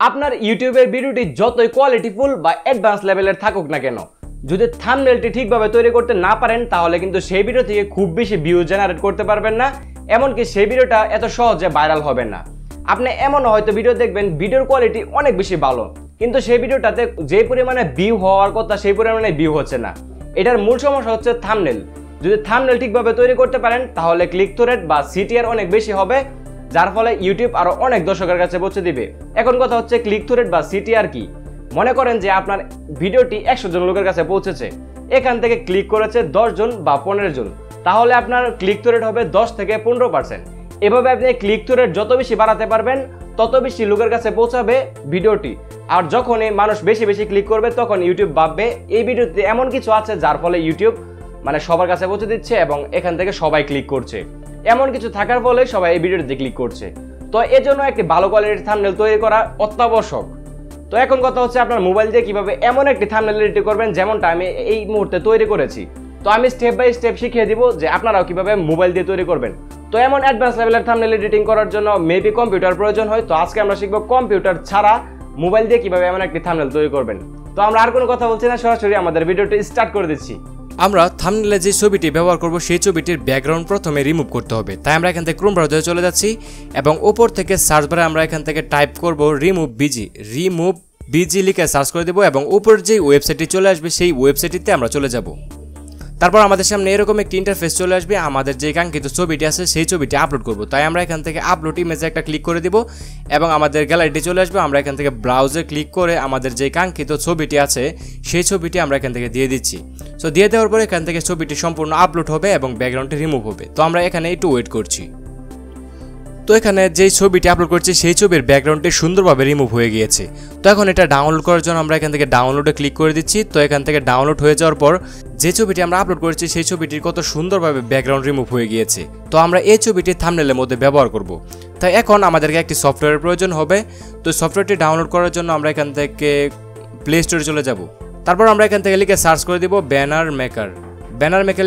আপনার ইউটিউবের ভিডিওটি যতই কোয়ালিটিফুল বা অ্যাডভান্স লেভেলের থাকুক না কেন, যদি থাম্বনেলটি ঠিকভাবে তৈরি করতে না পারেন তাহলে কিন্তু সেই ভিডিও থেকে খুব বেশি ভিউ জেনারেট করতে পারবেন না, এমনকি সেই ভিডিওটা এত সহজে ভাইরাল হবে না। আপনি এমন হয়তো ভিডিও দেখবেন ভিডিওর কোয়ালিটি অনেক বেশি ভালো, কিন্তু সেই ভিডিওটাতে যে পরিমাণে ভিউ হওয়ার কথা সেই পরিমাণে ভিউ হচ্ছে না। এটার মূল সমস্যা হচ্ছে থাম্বনেল। যদি থাম্বনেল ঠিকভাবে তৈরি করতে পারেন তাহলে ক্লিক থ্রু রেট বা সিটিআর অনেক বেশি হবে, যার ফলে ইউটিউব আরো অনেক দর্শকের কাছে পৌঁছে দিবে। এখন কথা হচ্ছে ক্লিক থ্রু রেট বা সিটিআর কি। মনে করেন যে আপনার ভিডিওটি 100 জন লোকের কাছে পৌঁছেছে, এখান থেকে ক্লিক করেছে 10 জন বা 15 জন, তাহলে আপনার ক্লিক থ্রু রেট হবে 10 থেকে 15%। এভাবে আপনি ক্লিক থ্রু রেট যত বেশি বাড়াতে পারবেন তত বেশি লোকের কাছে পৌঁছাবে ভিডিওটি। আর যখনই মানুষ বেশি বেশি ক্লিক করবে তখন ইউটিউব ভাববে এই ভিডিওতে এমন কিছু আছে যার ফলে ইউটিউব সবার কাছে পৌঁছে দিচ্ছে এবং এখান থেকে সবাই ক্লিক করছে। এমন কিছু থাকার ফলে সবাই এই ভিডিওতে ক্লিক করছে। তো এর জন্য একটি ভালো কোয়ালিটির থাম্বনেল তৈরি করা অত্যাবশ্যক। তো এখন কথা হচ্ছে আপনার মোবাইল দিয়ে কিভাবে এমন একটি থাম্বনেল এডিট করবেন যেমনটা আমি এই মুহূর্তে তৈরি করেছি। তো আমি স্টেপ বাই স্টেপ শিখিয়ে দিব যে আপনারাও কিভাবে মোবাইল দিয়ে তৈরি করবেন। তো এমন অ্যাডভান্স লেভেলের থাম্বনেল এডিটিং করার জন্য মেবি কম্পিউটার প্রয়োজন হয়। তো আজকে আমরা শিখব কম্পিউটার ছাড়া মোবাইল দিয়ে কিভাবে এমন একটি থাম্বনেল তৈরি করবেন। তো আমরা আর কোনো কথা বলছি না, সরাসরি আমাদের ভিডিওটি স্টার্ট করে দিচ্ছি। আমরা থাম্বনেলে যে ছবিটি ব্যবহার করব সেই ছবিটির ব্যাকগ্রাউন্ড প্রথমে রিমুভ করতে হবে। তাই আমরা এখান থেকে ক্রোম ব্রাউজারে চলে যাচ্ছি এবং উপর থেকে সার্চ বারে আমরা এখান থেকে টাইপ করব রিমুভ বিজি লিখে সার্চ করে দেব এবং উপর যে ওয়েবসাইটটি চলে আসবে সেই ওয়েবসাইটটিতে আমরা চলে যাব। তারপর আমাদের সামনে এরকম একটি ইন্টারফেস চলে আসবে। আমাদের যে কাঙ্ক্ষিত ছবিটি আছে সেই ছবিটি আপলোড করব। তাই আমরা এখান থেকে আপলোড ইমেজে একটা ক্লিক করে দিব এবং আমাদের গ্যালারিটি চলে আসবে। আমরা এখান থেকে ব্রাউজে ক্লিক করে আমাদের যে কাঙ্ক্ষিত ছবিটি আছে সেই ছবিটি আমরা এখান থেকে দিয়ে দিচ্ছি। সো দিয়ে দেওয়ার পরে এখান থেকে ছবিটি সম্পূর্ণ আপলোড হবে এবং ব্যাকগ্রাউন্ডটি রিমুভ হবে। তো আমরা এখানে একটু ওয়েট করছি। তো এখানে যেই ছবিটি আপলোড করছি সেই ছবির ব্যাকগ্রাউন্ডটি সুন্দরভাবে রিমুভ হয়ে গিয়েছে। তো এখন এটা ডাউনলোড করার জন্য আমরা এখান থেকে ডাউনলোডে ক্লিক করে দিচ্ছি। তো এখান থেকে ডাউনলোড হয়ে যাওয়ার পর যে ছবিটি আমরা আপলোড করেছি সেই ছবিটির কত সুন্দরভাবে ব্যাকগ্রাউন্ড রিমুভ হয়ে গিয়েছে। তো আমরা এই ছবিটি থাম্বনেলের মধ্যে ব্যবহার করব। তাই এখন আমাদেরকে একটি সফটওয়্যারের প্রয়োজন হবে। তো সফটওয়্যারটি ডাউনলোড করার জন্য আমরা এখান থেকে প্লে স্টোরে চলে যাব। তারপর আমরা এখান থেকে লিখে সার্চ করে দিব ব্যানার মেকার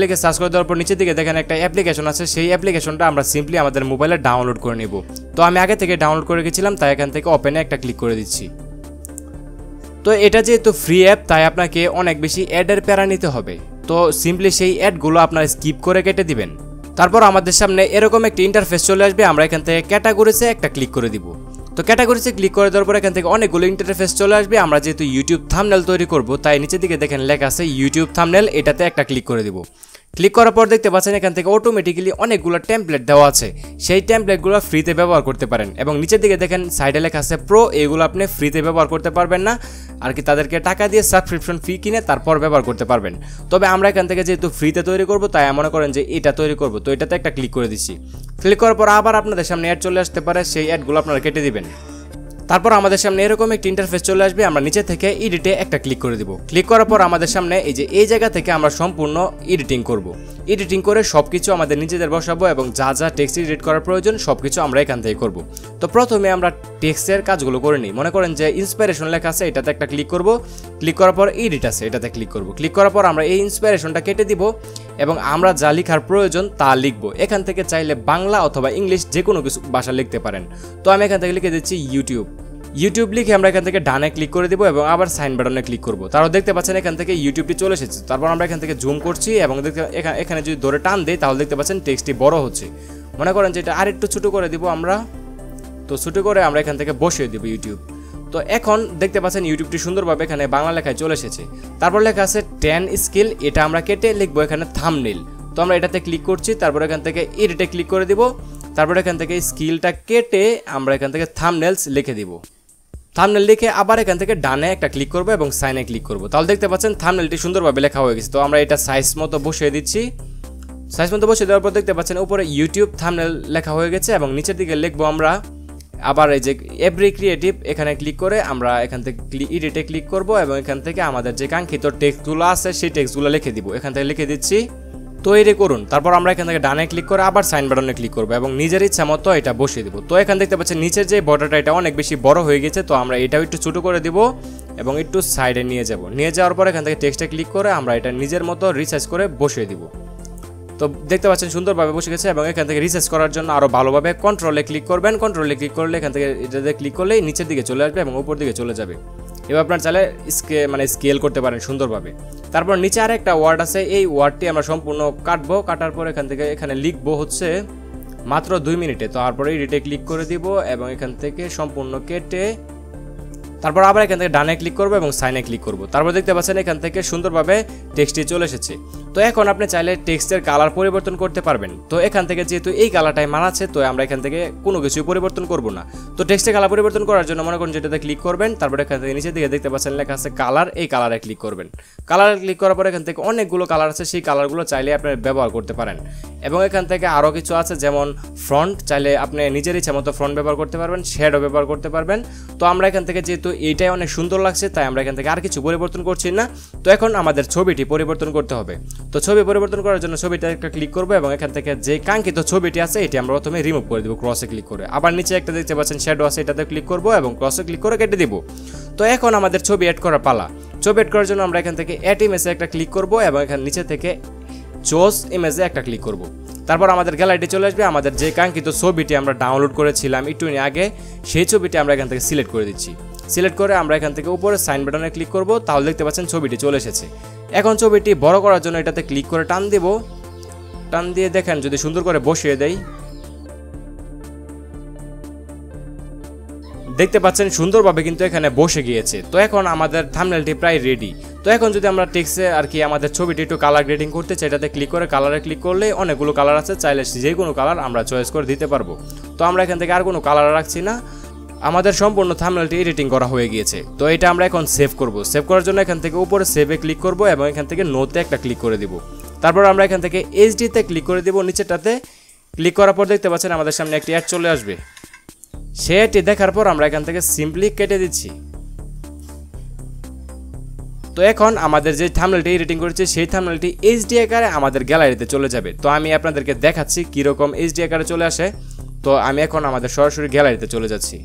লিখে সার্চ করে দেওয়ার পর নিচের দিকে দেখেন একটা অ্যাপ্লিকেশন আছে। সেই অ্যাপ্লিকেশনটা আমরা সিম্পলি আমাদের মোবাইলে ডাউনলোড করে নিব। তো আমি আগে থেকে ডাউনলোড করে গেছিলাম, তাই এখান থেকে ওপেনে একটা ক্লিক করে দিচ্ছি। তো এটা যেহেতু ফ্রি অ্যাপ তাই আপনাকে অনেক বেশি অ্যাডের প্যারা নিতে হবে। তো সিম্পলি সেই অ্যাডগুলো আপনারা স্কিপ করে কেটে দিবেন। তারপর আমাদের সামনে এরকম একটি ইন্টারফেস চলে আসবে। আমরা এখান থেকে ক্যাটাগরিতে একটা ক্লিক করে দিব। তো ক্যাটাগরিতে ক্লিক করে দেওয়ার পর এখান থেকে অনেকগুলো ইন্টারফেস চলে আসবে। আমরা যেহেতু ইউটিউব থাম্বনেল তৈরি করব তাই নিচের দিকে দেখেন লেখা আছে ইউটিউব থাম্বনেল, এটাতে একটা ক্লিক করে দিব। ক্লিক করার পর দেখতে পাচ্ছেন এখান থেকে অটোমেটিক্যালি অনেকগুলো টেমপ্লেট দেওয়া আছে। সেই টেমপ্লেটগুলো ফ্রিতে ব্যবহার করতে পারেন এবং নিচের দিকে দেখেন সাইডে লেখা আছে প্রো, এগুলো আপনি ফ্রিতে ব্যবহার করতে পারবেন না, আর কি তাদেরকে টাকা দিয়ে সাবস্ক্রিপশন ফি কিনে তারপর ব্যবহার করতে পারবেন। তবে আমরা এখান থেকে যেহেতু ফ্রিতে তৈরি করব তাই মনে করেন যে এটা তৈরি করব, তো এটাতে একটা ক্লিক করে দিচ্ছি। ক্লিক করার পর আবার আপনাদের সামনে অ্যাড চলে আসতে পারে, সেই অ্যাডগুলো আপনারা কেটে দিবেন। তারপর আমাদের সামনে এরকম একটি ইন্টারফেস চলে আসবে। আমরা নিচে থেকে এডিটে একটা ক্লিক করে দিব। ক্লিক করার পর আমাদের সামনে এই জায়গা থেকে আমরা সম্পূর্ণ এডিটিং করব। এডিটিং করে সবকিছু আমাদের নিজেদের বসাবো এবং যা যা টেক্সট এডিট করার প্রয়োজন সবকিছু আমরা এখান থেকে করব। তো প্রথমে আমরা টেক্সটের কাজগুলো করে নিই। মনে করেন যে ইন্সপিরেশন লেখা আছে, এটাতে একটা ক্লিক করব। ক্লিক করার পর এডিট আছে, এটাতে ক্লিক করব। ক্লিক করার পর আমরা এই ইন্সপিরেশনটা কেটে দিব এবং আমরা যা লেখার প্রয়োজন তা লিখব। এখান থেকে চাইলে বাংলা অথবা ইংলিশ যে কোনো কিছু ভাষা লিখতে পারেন। তো আমি এখান থেকে লিখে দিচ্ছি ইউটিউব লিখে আমরা এখান থেকে ডানে ক্লিক করে দিব এবং আবার সাইন বাটনে ক্লিক করব। তারপর দেখতে পাচ্ছেন এখান থেকে ইউটিউবটি চলে এসেছে। তারপর আমরা এখান থেকে জুম করছি এবং এখানে যদি ধরে টান দিই তাহলে দেখতে পাচ্ছেন টেক্সটটি বড় হচ্ছে। মনে করেন যে এটা আরেকটু ছোটো করে দিব আমরা। তো ছোটো করে আমরা এখান থেকে বসিয়ে দিব ইউটিউব। তো এখন দেখতে পাচ্ছেন ইউটিউবটি সুন্দরভাবে এখানে বাংলা লেখায় চলে এসেছে। তারপর লেখা আছে 10 স্কিল, এটা আমরা কেটে লিখবো এখানে থাম্বনেল। তো আমরা এটাতে ক্লিক করছি। তারপর এখান থেকে এডিটে ক্লিক করে দিব। তারপর এখান থেকে স্কিলটা কেটে আমরা এখান থেকে থাম্বনেলস লিখে দিব। থাম্বনেল লিখে আবার এখান থেকে ডানে একটা ক্লিক করব এবং সাইনে ক্লিক করব। তাহলে দেখতে পাচ্ছেন থাম্বনেলটি সুন্দরভাবে লেখা হয়ে গেছে। তো আমরা এটা সাইজ মতো বসিয়ে দিচ্ছি। সাইজ মতো বসিয়ে দেওয়ার পর দেখতে পাচ্ছেন উপরে ইউটিউব থাম্বনেল লেখা হয়ে গেছে এবং নিচের দিকে লিখবো আমরা আবার এই যে এভরি ক্রিয়েটিভ, এখানে ক্লিক করে আমরা এখান থেকে এডিটে ক্লিক করব এবং এখান থেকে আমাদের যে কাঙ্ক্ষিত টেক্সটগুলো আছে সেই টেক্সটগুলো লিখে দিব। এখান থেকে লিখে দিচ্ছি তৈরি করুন। তারপর আমরা এখান থেকে ডানে ক্লিক করে আবার সাইন বাটনে ক্লিক করব এবং নিজের ইচ্ছা মতো এটা বসিয়ে দেবো। তো এখানে দেখতে পাচ্ছেন নিচের যে বর্ডারটা এটা অনেক বেশি বড় হয়ে গেছে। তো আমরা এটাও একটু ছোটো করে দিব এবং একটু সাইডে নিয়ে যাওয়ার পর এখান থেকে টেক্সটে ক্লিক করে আমরা এটা নিজের মতো রিসার্চ করে বসিয়ে দিব। তো দেখতে পাচ্ছেন সুন্দরভাবে বসে গেছে এবং এখান থেকে রিসার্চ করার জন্য আরও ভালোভাবে কন্ট্রোলে ক্লিক করবেন। কন্ট্রোলে ক্লিক করলে এখান থেকে এটাতে ক্লিক করলেই নিচের দিকে চলে আসবে এবং উপর দিকে চলে যাবে। এবার আপনার চাইলে স্কেল করতে পারেন সুন্দরভাবে। তারপর নিচে আরেকটা ওয়ার্ড আছে, এই ওয়ার্ডটি আমরা সম্পূর্ণ কাটবো। কাটার পর এখান থেকে এখানে লিখবো হচ্ছে মাত্র 2 মিনিটে। তো তারপরে এডিটে ক্লিক করে দিব এবং এখান থেকে সম্পূর্ণ কেটে তারপর আবার এখান থেকে ডানে ক্লিক করবো এবং সাইনে ক্লিক করব। তারপর দেখতে পাচ্ছেন এখান থেকে সুন্দরভাবে টেক্সটটি চলে এসেছে। তো এখন আপনি চাইলে টেক্সটের কালার পরিবর্তন করতে পারবেন। তো এখান থেকে যেহেতু এই কালারটাই মানাচ্ছে, তো আমরা এখান থেকে কোনো কিছুই পরিবর্তন করব না। তো টেক্সটের কালার পরিবর্তন করার জন্য মনে করুন যেটাতে ক্লিক করবেন, তারপর এখান থেকে নিচের দিকে দেখতে পাচ্ছেন লেখা আছে কালার, এই কালারে ক্লিক করবেন। কালারে ক্লিক করার পর এখান থেকে অনেকগুলো কালার আছে, সেই কালারগুলো চাইলে আপনি ব্যবহার করতে পারেন। এবং এখান থেকে আরও কিছু আছে, যেমন ফ্রন্ট, চাইলে আপনি নিজের ইচ্ছা মতো ফ্রন্ট ব্যবহার করতে পারবেন, শ্যাডো ব্যবহার করতে পারবেন। তো আমরা এখান থেকে যেহেতু এইটাই অনেক সুন্দর লাগছে, তাই আমরা এখান থেকে আর কিছু পরিবর্তন করছি না। তো এখন আমাদের ছবিটি পরিবর্তন করতে হবে। তো ছবি পরিবর্তন করার জন্য ছবিটা একটা ক্লিক করবো এবং এখান থেকে যে কাঙ্ক্ষিত ছবিটি আছে এটি আমরা প্রথমে রিমুভ করে দেবো ক্রসে ক্লিক করে। আবার নিচে একটা দেখতে পাচ্ছেন শ্যাডো আছে, এটাতে ক্লিক করবো এবং ক্রসে ক্লিক করে কেটে দিব। তো এখন আমাদের ছবি অ্যাড করার পালা। ছবি অ্যাড করার জন্য আমরা এখান থেকে অ্যাড ইমেজে একটা ক্লিক করবো এবং এখানে নিচে থেকে চুজ ইমেজে একটা ক্লিক করব। তারপর আমাদের গ্যালারিতে চলে আসবে। আমাদের যে কাঙ্ক্ষিত ছবিটি আমরা ডাউনলোড করেছিলাম একটু আগে, সেই ছবিটি আমরা এখান থেকে সিলেক্ট করে দিচ্ছি। সিলেক্ট করে আমরা এখান থেকে উপরে সাইন বাটনে ক্লিক করব। তাহলে দেখতে পাচ্ছেন ছবিটি চলে এসেছে। এখন ছবিটি বড় করার জন্য এটাতে ক্লিক করে টান দেব। টান দিয়ে দেখেন যদি সুন্দর করে বসিয়ে দেই, দেখতে পাচ্ছেন সুন্দরভাবে কিন্তু এখানে বসে গিয়েছে। তো এখন আমাদের থাম্বনেলটি প্রায় রেডি। তো এখন যদি আমরা টেক্সটে আমাদের ছবিটি একটু কালার গ্রেডিং করতে চাই, এটাতে ক্লিক করে কালারে ক্লিক করলে অনেকগুলো কালার আছে, চাইলে যে কোনো কালার আমরা চয়েস করে দিতে পারবো। তো আমরা এখান থেকে আর কোনো কালার রাখছি না। আমাদের সম্পূর্ণ থাম্বনেলটি এডিটিং করা হয়ে গিয়েছে। তো এটা আমরা এখন সেভ করব। সেভ করার জন্য এখান থেকে উপরে সেভে ক্লিক করব এবং এখান থেকে নোতে একটা ক্লিক করে দিব। তারপর আমরা এখান থেকে এইচডিতে ক্লিক করে দিব। নিচেটাতে ক্লিক করার পর দেখতে পাচ্ছেন আমাদের সামনে একটি অ্যাড চলে আসবে। সেটি দেখার পর আমরা এখান থেকে সিম্পলি কেটে দিচ্ছি। তো এখন আমাদের যে থাম্বনেলটি এডিটিং করেছি সেই থাম্বনেলটি এইচডি আকারে আমাদের গ্যালারিতে চলে যাবে। তো আমি আপনাদেরকে দেখাচ্ছি কীরকম এইচডি আকারে চলে আসে। তো আমি এখন আমাদের সরাসরি গ্যালারিতে চলে যাচ্ছি।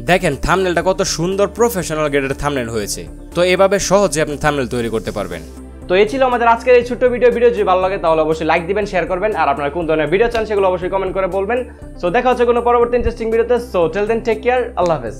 দেখেন থাম্বনেলটা কত সুন্দর প্রফেশনাল গ্রেডের থাম্বনেল হয়েছে। তো এভাবে সহজে আপনি থাম্বনেল তৈরি করতে পারবেন। তো এই ছিল আমাদের আজকের এই ছোট্ট ভিডিও যদি ভালো লাগে তাহলে অবশ্যই লাইক দিবেন, শেয়ার করবেন, আর আপনারা কোন ধরনের ভিডিও চান সেগুলো অবশ্যই কমেন্ট করে বলবেন। সো দেখা হচ্ছে কোনো পরবর্তী ইন্টারেস্টিং ভিডিওতে। So till then take care, আল্লাহ হাফেজ।